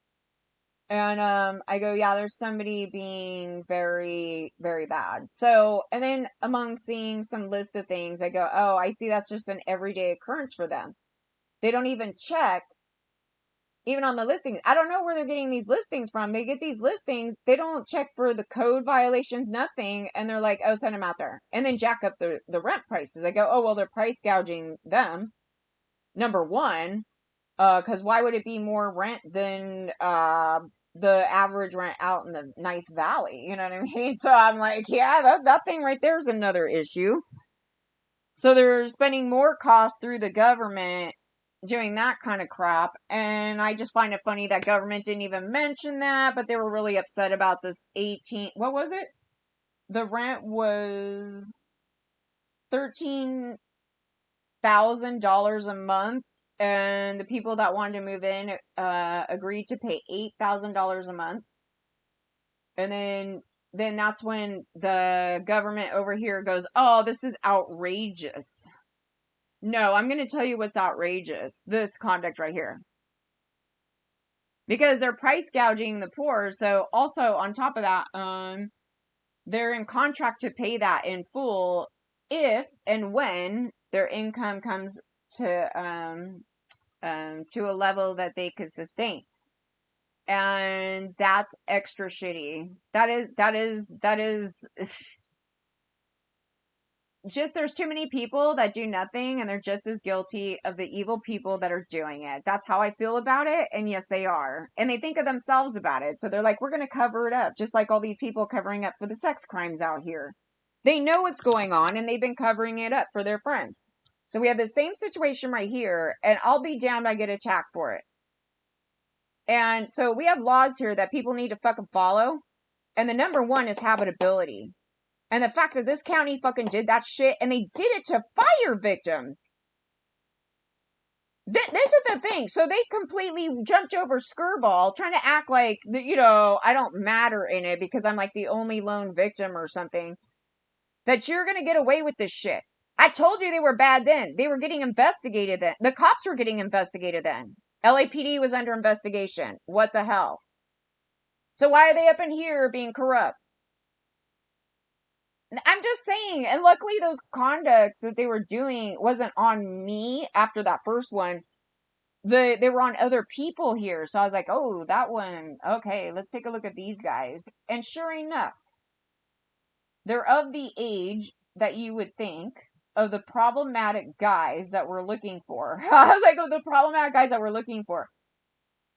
And I go, yeah, there's somebody being very, very bad. So, and then among seeing some list of things, I go, oh, I see that's just an everyday occurrence for them. They don't even check even on the listings. I don't know where they're getting these listings from. They get these listings, they don't check for the code violations, nothing, and they're like, oh, send them out there. And then jack up the rent prices. I go, oh, well, they're price gouging them, number one, because why would it be more rent than the average rent out in the nice valley? You know what I mean? So I'm like, yeah, that thing right there is another issue. So they're spending more cost through the government doing that kind of crap. And I just find it funny that government didn't even mention that, but they were really upset about this 18, what was it? The rent was $13,000 a month. And the people that wanted to move in agreed to pay $8,000 a month. And then that's when the government over here goes, oh, this is outrageous. No, I'm going to tell you what's outrageous. This conduct right here. Because they're price gouging the poor. So also on top of that, they're in contract to pay that in full if and when their income comes to a level that they could sustain. And that's extra shitty. That is just, there's too many people that do nothing and they're just as guilty of the evil people that are doing it. That's how I feel about it. And yes, they are. And they think of themselves about it. So they're like, we're going to cover it up. Just like all these people covering up for the sex crimes out here. They know what's going on and they've been covering it up for their friends. So we have the same situation right here, and I'll be damned I get attacked for it. And so we have laws here that people need to fucking follow. And the number one is habitability. And the fact that this county fucking did that shit, and they did it to fire victims. This is the thing. So they completely jumped over Skirball, trying to act like, I don't matter in it because I'm like the only lone victim or something. That you're going to get away with this shit. I told you they were bad then. They were getting investigated then. The cops were getting investigated then. LAPD was under investigation. What the hell? So why are they up in here being corrupt? I'm just saying, and luckily those conducts that they were doing wasn't on me after that first one. They were on other people here. So I was like, oh, that one, okay, let's take a look at these guys. And sure enough, they're of the age that you would think of the problematic guys that we're looking for. I was like, oh, the problematic guys that we're looking for.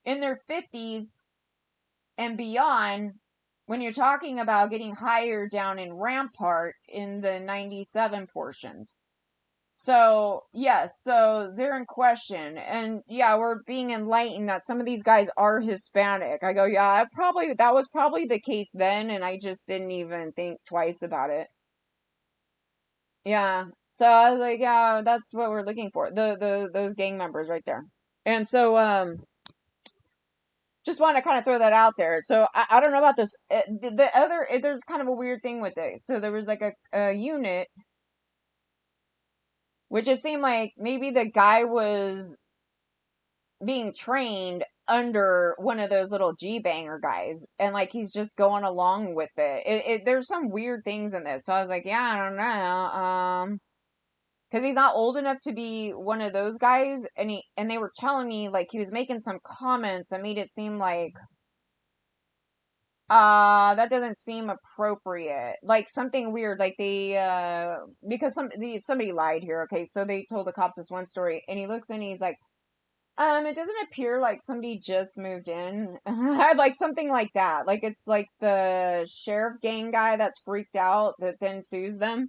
In their 50s and beyond, when you're talking about getting hired down in Rampart in the 97 portions. So, yes, so they're in question. And yeah, we're being enlightened that some of these guys are Hispanic. I go, yeah, that was probably the case then, and I just didn't even think twice about it. Yeah. So I was like, yeah, that's what we're looking for. Those gang members right there. And so, just want to kind of throw that out there. So I don't know about this. There's kind of a weird thing with it. So there was like a unit, which it seemed like maybe the guy was being trained under one of those little G-banger guys. And like, he's just going along with it. There's some weird things in this. So I was like, yeah, I don't know. Because he's not old enough to be one of those guys. And they were telling me like he was making some comments that made it seem like, that doesn't seem appropriate. Like something weird. Like because somebody lied here. Okay, so they told the cops this one story, and he looks in and he's like, it doesn't appear like somebody just moved in. Like something like that. Like it's like the sheriff gang guy that's freaked out that then sues them.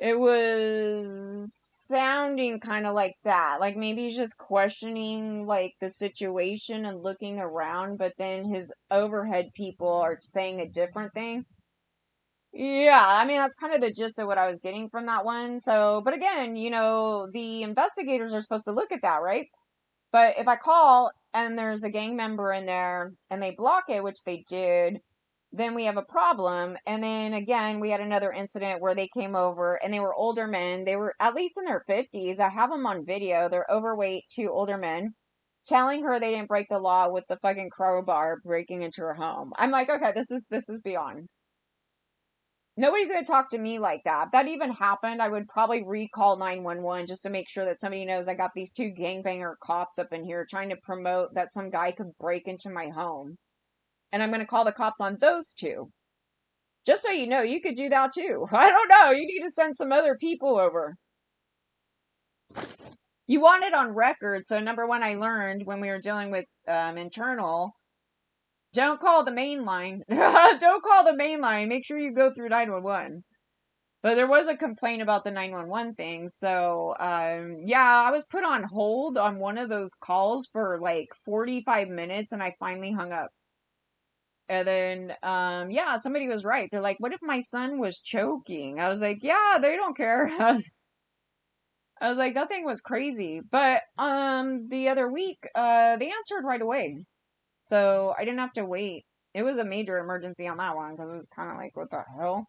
It was sounding kind of like that. Like maybe he's just questioning like the situation and looking around, but then his overhead people are saying a different thing. Yeah, I mean, that's kind of the gist of what I was getting from that one. So, but again, the investigators are supposed to look at that, right? But if I call and there's a gang member in there and they block it, which they did, then we have a problem. And then again, we had another incident where they came over and they were older men. They were at least in their 50s. I have them on video. They're overweight, two older men, telling her they didn't break the law with the fucking crowbar breaking into her home. I'm like, okay, this is beyond. Nobody's going to talk to me like that. If that even happened, I would probably recall 911 just to make sure that somebody knows I got these two gangbanger cops up in here trying to promote that some guy could break into my home. And I'm going to call the cops on those two. Just so you know, you could do that too. I don't know. You need to send some other people over. You want it on record. So, number one, I learned when we were dealing with internal, don't call the main line. Don't call the main line. Make sure you go through 911. But there was a complaint about the 911 thing. So, yeah, I was put on hold on one of those calls for like 45 minutes and I finally hung up. And then, yeah, somebody was right. They're like, what if my son was choking? I was like, yeah, they don't care. I was like, that thing was crazy. But, the other week, they answered right away. So I didn't have to wait. It was a major emergency on that one because it was kind of like, what the hell?